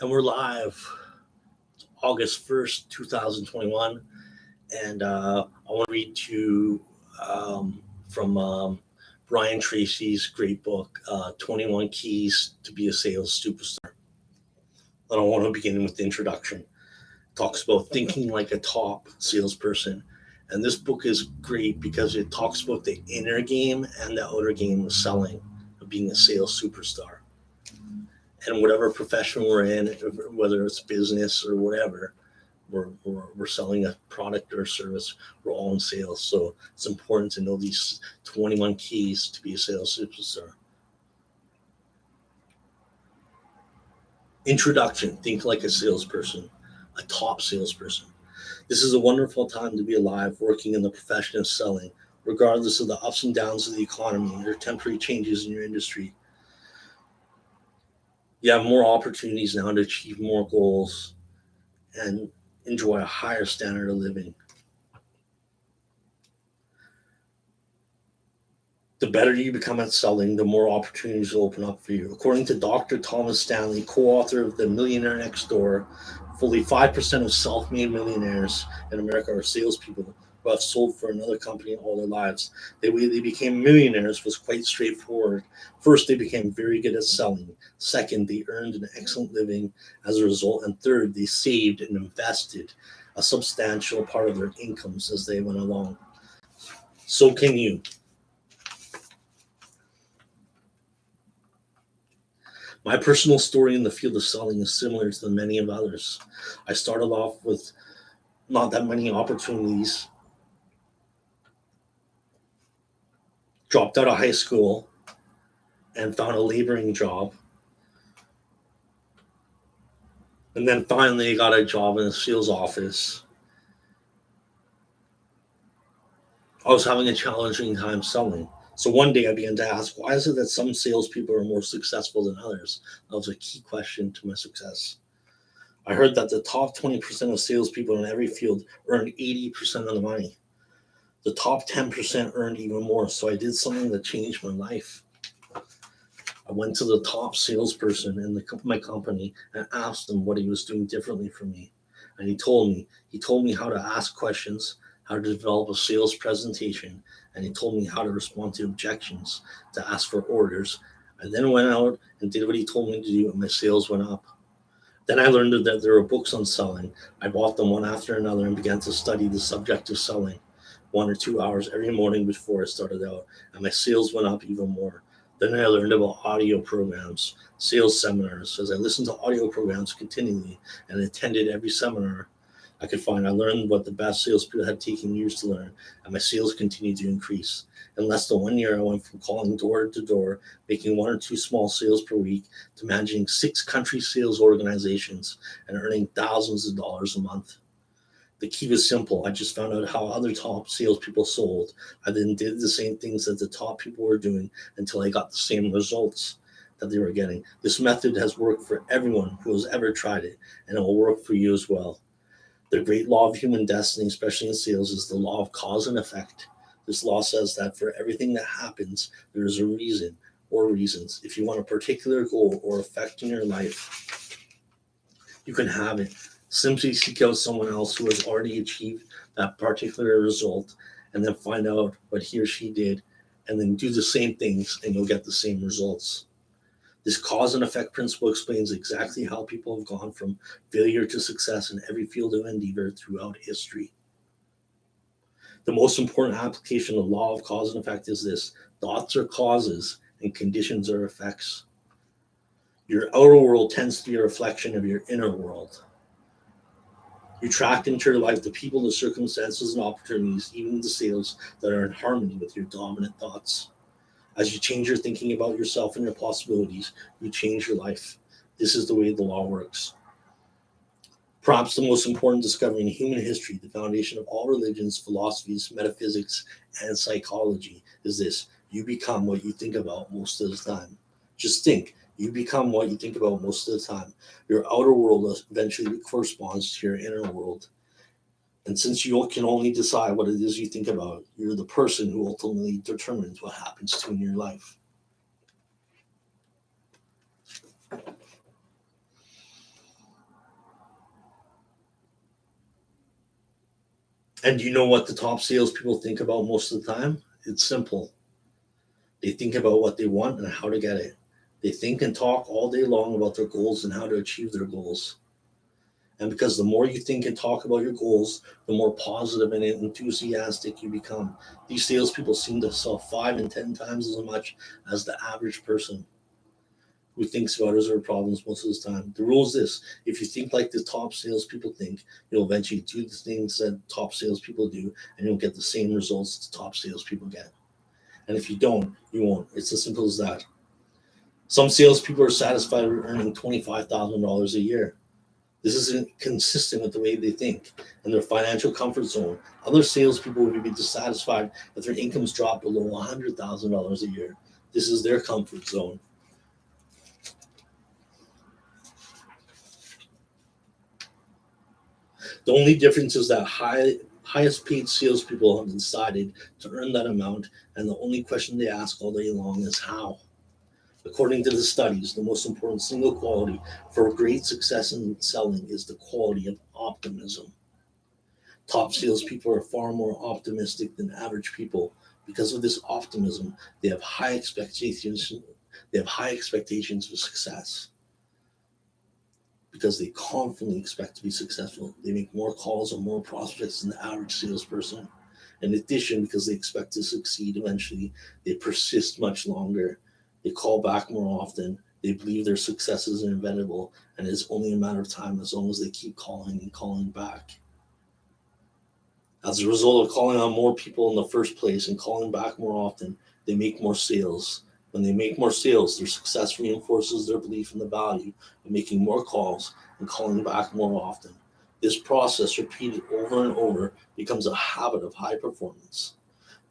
And we're live August 1st, 2021. And I want to read to you from Brian Tracy's great book, 21 Keys to Be a Sales Superstar. I don't want to begin with the introduction. It talks about thinking like a top salesperson. And this book is great because it talks about the inner game and the outer game of selling, of being a sales superstar. And whatever profession we're in, whether it's business or whatever, we're selling a product or a service, we're all in sales. So it's important to know these 21 keys to be a sales superstar. Introduction: think like a salesperson, a top salesperson. This is a wonderful time to be alive working in the profession of selling, regardless of the ups and downs of the economy or temporary changes in your industry. You have more opportunities now to achieve more goals and enjoy a higher standard of living. The better you become at selling, the more opportunities will open up for you. According to Dr. Thomas Stanley, co author of The Millionaire Next Door, fully 5% of self made millionaires in America are salespeople who have sold for another company all their lives. The way they became millionaires was quite straightforward. First, they became very good at selling. Second, they earned an excellent living as a result. And third, they saved and invested a substantial part of their incomes as they went along. So can you. My personal story in the field of selling is similar to the many of others. I started off with not that many opportunities, dropped out of high school, and found a laboring job. And then finally got a job in a sales office. I was having a challenging time selling. So one day I began to ask, why is it that some salespeople are more successful than others? That was a key question to my success. I heard that the top 20% of salespeople in every field earned 80% of the money. The top 10% earned even more. So I did something that changed my life. I went to the top salesperson in my company and asked him what he was doing differently from me. And he told me. He told me how to ask questions, how to develop a sales presentation, and he told me how to respond to objections, to ask for orders. I then went out and did what he told me to do, and my sales went up. Then I learned that there were books on selling. I bought them one after another and began to study the subject of selling 1 or 2 hours every morning before I started out, and my sales went up even more. Then I learned about audio programs, sales seminars. As I listened to audio programs continually and attended every seminar I could find, I learned what the best salespeople had taken years to learn, and my sales continued to increase. In less than 1 year, I went from calling door to door, making 1 or 2 small sales per week, to managing 6 country sales organizations and earning thousands of dollars a month. The key was simple. I just found out how other top salespeople sold. I then did the same things that the top people were doing until I got the same results that they were getting. This method has worked for everyone who has ever tried it, and it will work for you as well. The great law of human destiny, especially in sales, is the law of cause and effect. This law says that for everything that happens, there is a reason or reasons. If you want a particular goal or effect in your life, you can have it. Simply seek out someone else who has already achieved that particular result and then find out what he or she did and then do the same things and you'll get the same results. This cause and effect principle explains exactly how people have gone from failure to success in every field of endeavor throughout history. The most important application of the law of cause and effect is this: thoughts are causes and conditions are effects. Your outer world tends to be a reflection of your inner world. You attract into your life the people, the circumstances, and opportunities, even the sales, that are in harmony with your dominant thoughts. As you change your thinking about yourself and your possibilities, you change your life. This is the way the law works. Perhaps the most important discovery in human history, the foundation of all religions, philosophies, metaphysics, and psychology, is this: you become what you think about most of the time. Just think, you become what you think about most of the time. Your outer world eventually corresponds to your inner world. And since you can only decide what it is you think about, you're the person who ultimately determines what happens to in your life. And you know what the top salespeople think about most of the time? It's simple. They think about what they want and how to get it. They think and talk all day long about their goals and how to achieve their goals. And because the more you think and talk about your goals, the more positive and enthusiastic you become. These salespeople seem to sell 5 and 10 times as much as the average person who thinks about his or her problems most of the time. The rule is this: if you think like the top salespeople think, you'll eventually do the things that top salespeople do, and you'll get the same results the top salespeople get. And if you don't, you won't. It's as simple as that. Some salespeople are satisfied with earning $25,000 a year. This isn't consistent with the way they think and their financial comfort zone. Other salespeople would be dissatisfied if their incomes drop below $100,000 a year. This is their comfort zone. The only difference is that highest paid salespeople have decided to earn that amount, and the only question they ask all day long is how. According to the studies, the most important single quality for great success in selling is the quality of optimism. Top salespeople are far more optimistic than average people. Because of this optimism, they have high expectations. They have high expectations of success because they confidently expect to be successful. They make more calls and more prospects than the average salesperson. In addition, because they expect to succeed eventually, they persist much longer. They call back more often. They believe their success is inevitable and it's only a matter of time as long as they keep calling and calling back. As a result of calling on more people in the first place and calling back more often, they make more sales. When they make more sales, their success reinforces their belief in the value of making more calls and calling back more often. This process, repeated over and over, becomes a habit of high performance.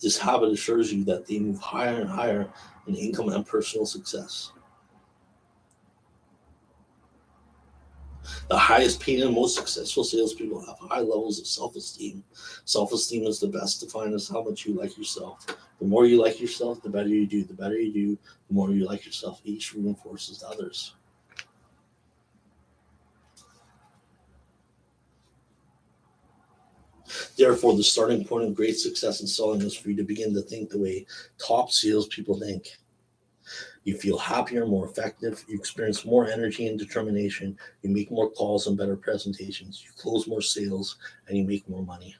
This habit assures you that they move higher and higher in income and personal success. The highest paid and most successful salespeople have high levels of self esteem. Self esteem is the best defined as how much you like yourself. The more you like yourself, the better you do. The better you do, the more you like yourself. Each reinforces others. Therefore, the starting point of great success in selling is for you to begin to think the way top salespeople think. You feel happier, more effective, you experience more energy and determination, you make more calls and better presentations, you close more sales, and you make more money.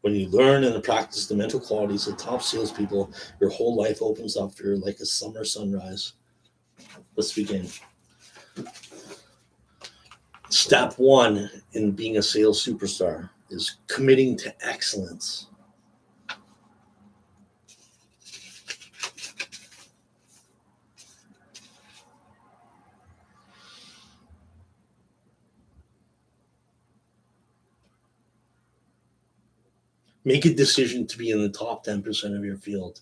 When you learn and practice the mental qualities of top salespeople, your whole life opens up for you like a summer sunrise. Let's begin. Step one in being a sales superstar is committing to excellence. Make a decision to be in the top 10% of your field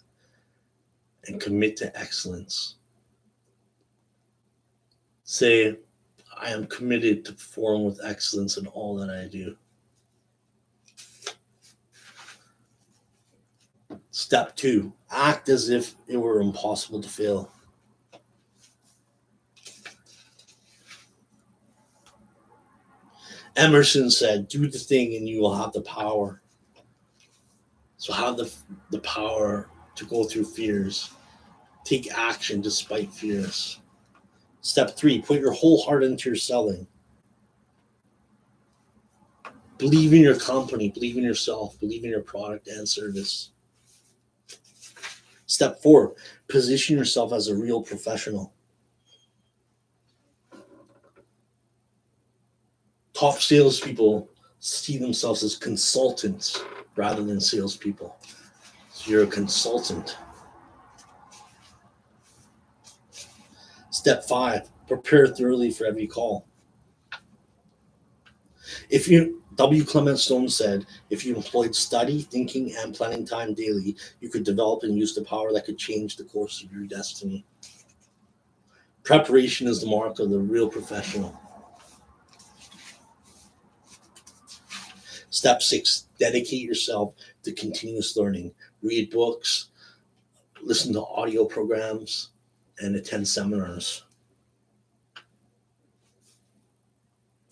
and commit to excellence. Say, I am committed to perform with excellence in all that I do. Step two, act as if it were impossible to fail. Emerson said, do the thing and you will have the power. So have the power to go through fears. Take action despite fears. Step three, put your whole heart into your selling. Believe in your company, believe in yourself, believe in your product and service. Step four, position yourself as a real professional. Top salespeople see themselves as consultants rather than salespeople. So you're a consultant. Step five, prepare thoroughly for every call. If you W. Clement Stone said, if you employed study, thinking, and planning time daily, you could develop and use the power that could change the course of your destiny. Preparation is the mark of the real professional. Step six, dedicate yourself to continuous learning. Read books, listen to audio programs, and attend seminars.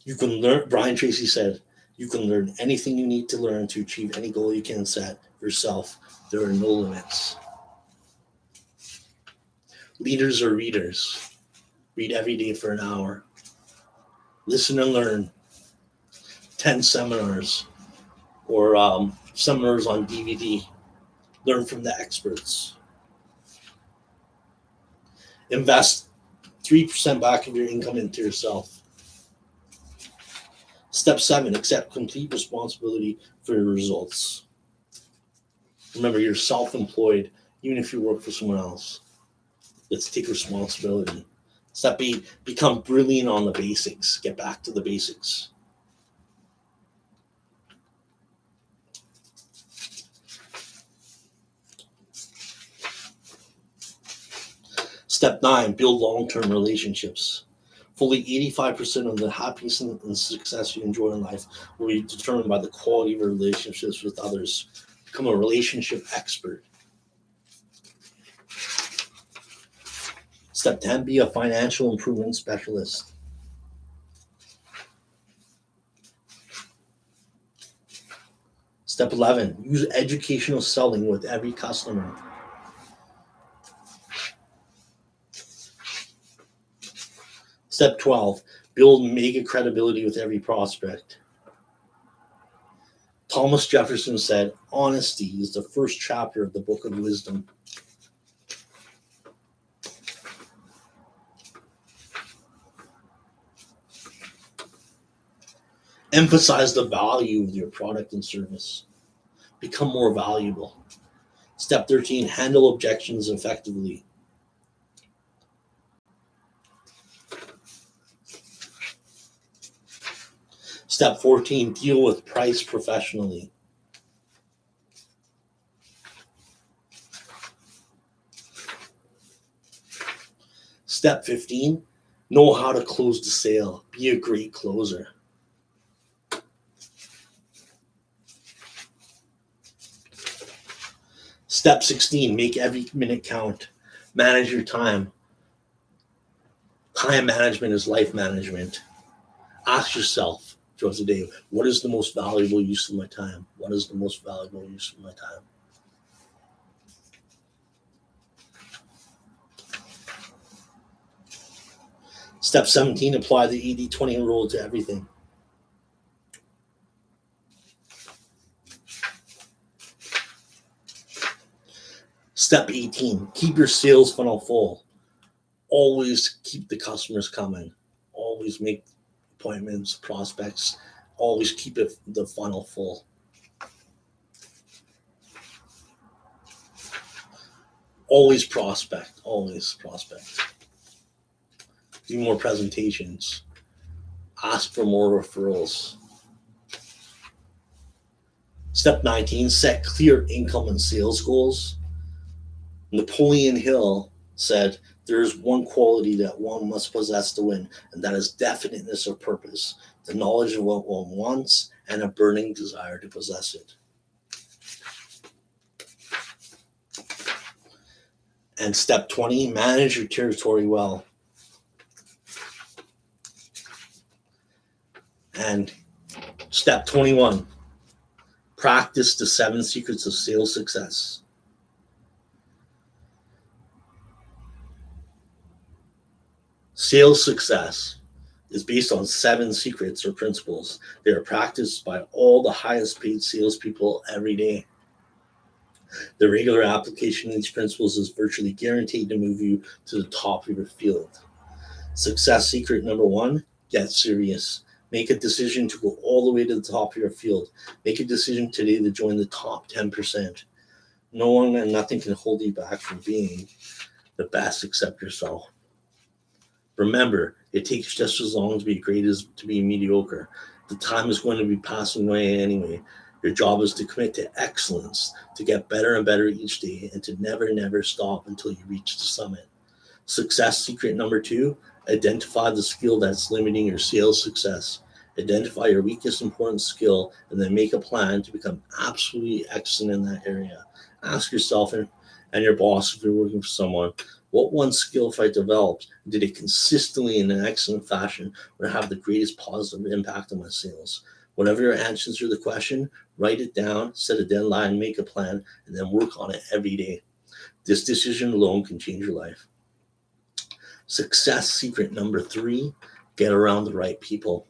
You can learn, Brian Tracy said, You can learn anything you need to learn to achieve any goal you can set yourself. There are no limits. Leaders are readers. Read every day for an hour. Listen and learn. 10 seminars or seminars on DVD. Learn from the experts. Invest 3% back of your income into yourself. Step 7, accept complete responsibility for your results. Remember, you're self-employed, even if you work for someone else. Let's take responsibility. Step 8, become brilliant on the basics. Get back to the basics. Step 9, build long-term relationships. Fully 85% of the happiness and success you enjoy in life will be determined by the quality of your relationships with others. Become a relationship expert. Step 10, be a financial improvement specialist. Step 11, use educational selling with every customer. Step 12, build mega credibility with every prospect. Thomas Jefferson said, honesty is the first chapter of the book of wisdom. Emphasize the value of your product and service. Become more valuable. Step 13, handle objections effectively. Step 14, deal with price professionally. Step 15, know how to close the sale. Be a great closer. Step 16, make every minute count. Manage your time. Time management is life management. Ask yourself throughout the day, what is the most valuable use of my time? What is the most valuable use of my time? Step 17, apply the 80-20 rule to everything. Step 18, keep your sales funnel full. Always keep the customers coming. Always make appointments, prospects. Always keep the funnel full. Always prospect. Always prospect. Do more presentations. Ask for more referrals. Step 19, set clear income and sales goals. Napoleon Hill said, there is one quality that one must possess to win, and that is definiteness of purpose, the knowledge of what one wants, and a burning desire to possess it. And step 20, manage your territory well. And step 21, practice the 7 secrets of sales success. Sales success is based on 7 secrets or principles. They are practiced by all the highest paid salespeople every day. The regular application of these principles is virtually guaranteed to move you to the top of your field. Success secret number 1, get serious. Make a decision to go all the way to the top of your field. Make a decision today to join the top 10%. No one and nothing can hold you back from being the best except yourself. Remember, it takes just as long to be great as to be mediocre. The time is going to be passing away anyway. Your job is to commit to excellence, to get better and better each day, and to never stop until you reach the summit. Success secret number 2, identify the skill that's limiting your sales success. Identify your weakest important skill and then make a plan to become absolutely excellent in that area. Ask yourself and your boss, if you're working for someone, what one skill, if I developed, did it consistently in an excellent fashion, would have the greatest positive impact on my sales? Whatever your answers to the question, write it down, set a deadline, make a plan, and then work on it every day. This decision alone can change your life. Success secret number 3, get around the right people.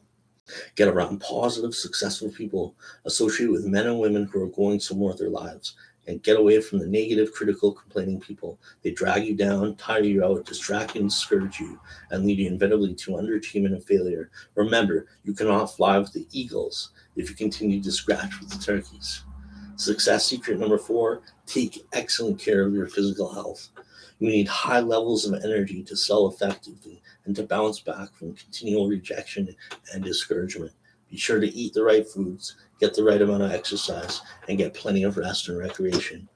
Get around positive, successful people associated with men and women who are going somewhere with their lives. And get away from the negative, critical, complaining people. They drag you down, tire you out, distract you, and discourage you, and lead you inevitably to underachievement and failure. Remember, you cannot fly with the eagles if you continue to scratch with the turkeys. Success secret number 4, take excellent care of your physical health. You need high levels of energy to sell effectively and to bounce back from continual rejection and discouragement. Be sure to eat the right foods, get the right amount of exercise, and get plenty of rest and recreation.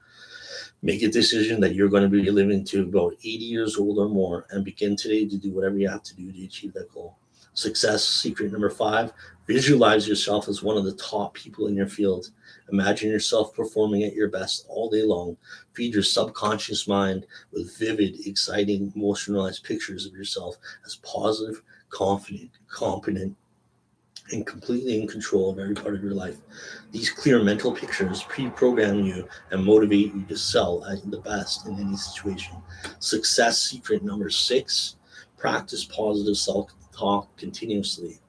Make a decision that you're going to be living to about 80 years old or more, and begin today to do whatever you have to do to achieve that goal. Success secret number 5, visualize yourself as one of the top people in your field. Imagine yourself performing at your best all day long. Feed your subconscious mind with vivid, exciting, emotionalized pictures of yourself as positive, confident, competent, and completely in control of every part of your life. These clear mental pictures pre-program you and motivate you to sell at the best in any situation. Success secret number 6, practice positive self-talk continuously.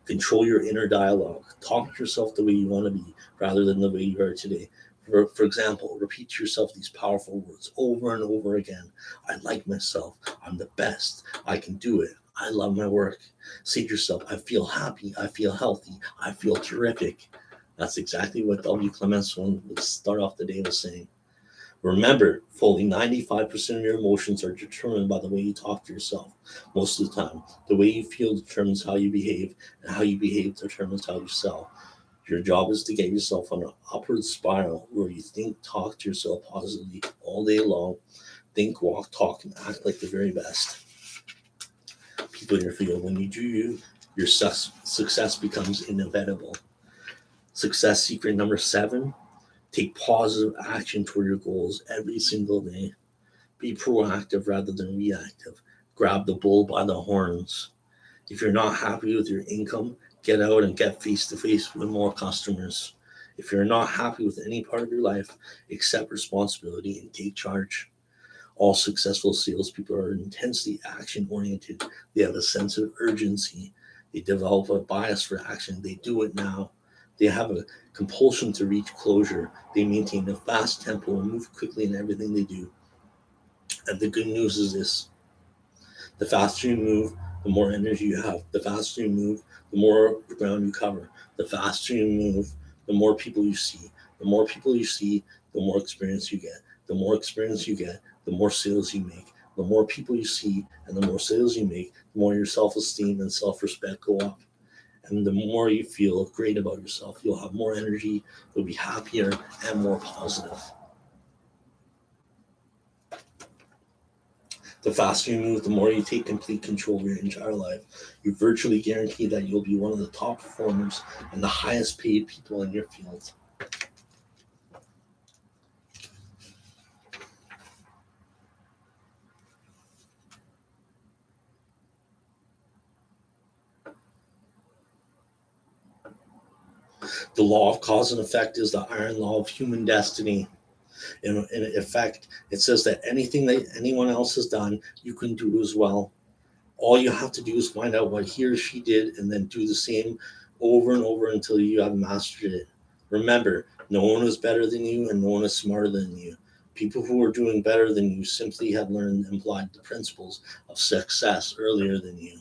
Control your inner dialogue. Talk to yourself the way you want to be rather than the way you are today. For example, repeat to yourself these powerful words over and over again. I like myself. I'm the best. I can do it. I love my work. Say to yourself, I feel happy. I feel healthy. I feel terrific. That's exactly what W. Clements would start off the day with saying. Remember, fully 95% of your emotions are determined by the way you talk to yourself. Most of the time, the way you feel determines how you behave, and how you behave determines how you sell. Your job is to get yourself on an upward spiral where you think, talk to yourself positively all day long. Think, walk, talk, and act like the very best people in your field. When you do, your success becomes inevitable. Success secret number 7, take positive action toward your goals every single day. Be proactive rather than reactive. Grab the bull by the horns. If you're not happy with your income, get out and get face to face with more customers. If you're not happy with any part of your life, accept responsibility and take charge. All successful salespeople are intensely action oriented. They have a sense of urgency. They develop a bias for action. They do it now. They have a compulsion to reach closure. They maintain a fast tempo and move quickly in everything they do. And the good news is this: the faster you move, the more energy you have. The faster you move, the more ground you cover. The faster you move, the more people you see. The more people you see, the more experience you get. The more experience you get, the more sales you make. The more people you see and the more sales you make, the more your self esteem and self respect go up. And the more you feel great about yourself, you'll have more energy, you'll be happier and more positive. The faster you move, the more you take complete control of your entire life. You virtually guarantee that you'll be one of the top performers and the highest paid people in your field. The law of cause and effect is the iron law of human destiny. In effect, it says that anything that anyone else has done, you can do as well. All you have to do is find out what he or she did and then do the same over and over until you have mastered it. Remember, no one is better than you and no one is smarter than you. People who are doing better than you simply have learned and applied the principles of success earlier than you.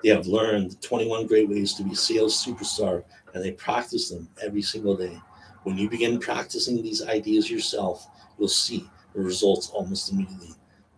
They have learned 21 great ways to be a sales superstar and they practice them every single day. When you begin practicing these ideas yourself, you'll see the results almost immediately.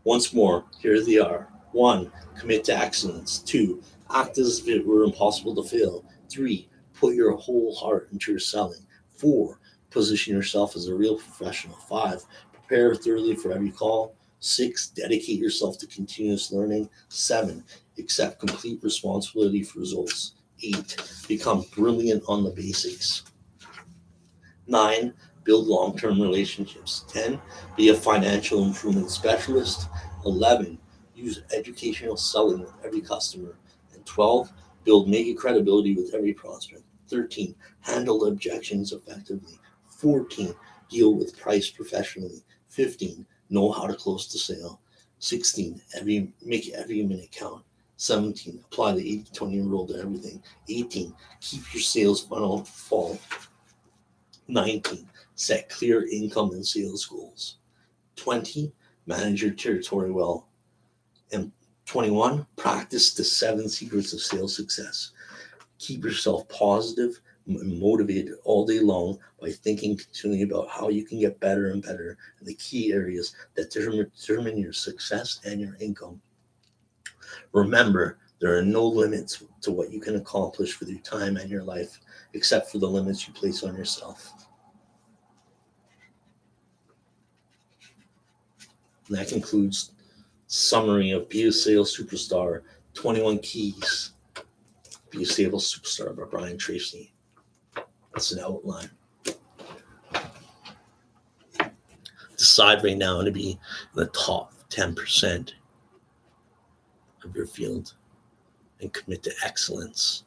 Once more, here they are. 1. Commit to excellence. 2. Act as if it were impossible to fail. 3. Put your whole heart into your selling. 4. Position yourself as a real professional. 5. Prepare thoroughly for every call. 6. Dedicate yourself to continuous learning. 7. Accept complete responsibility for results. 8. Become brilliant on the basics. 9. Build long-term relationships. 10. Be a financial improvement specialist. 11. Use educational selling with every customer. And 12. Build mega credibility with every prospect. 13, handle objections effectively. 14, deal with price professionally. 15, know how to close the sale. 16, make every minute count. 17, apply the 80-20 rule to everything. 18, keep your sales funnel full. 19, set clear income and sales goals. 20, manage your territory well. And 21, practice the 7 secrets of sales success. Keep yourself positive and motivated all day long by thinking continually about how you can get better and better in the key areas that determine your success and your income. Remember, there are no limits to what you can accomplish with your time and your life, except for the limits you place on yourself. And that concludes summary of Be a Sales Superstar, 21 Keys, Be a Sales Superstar by Brian Tracy. That's an outline. Decide right now to be in the top 10% of your field and commit to excellence.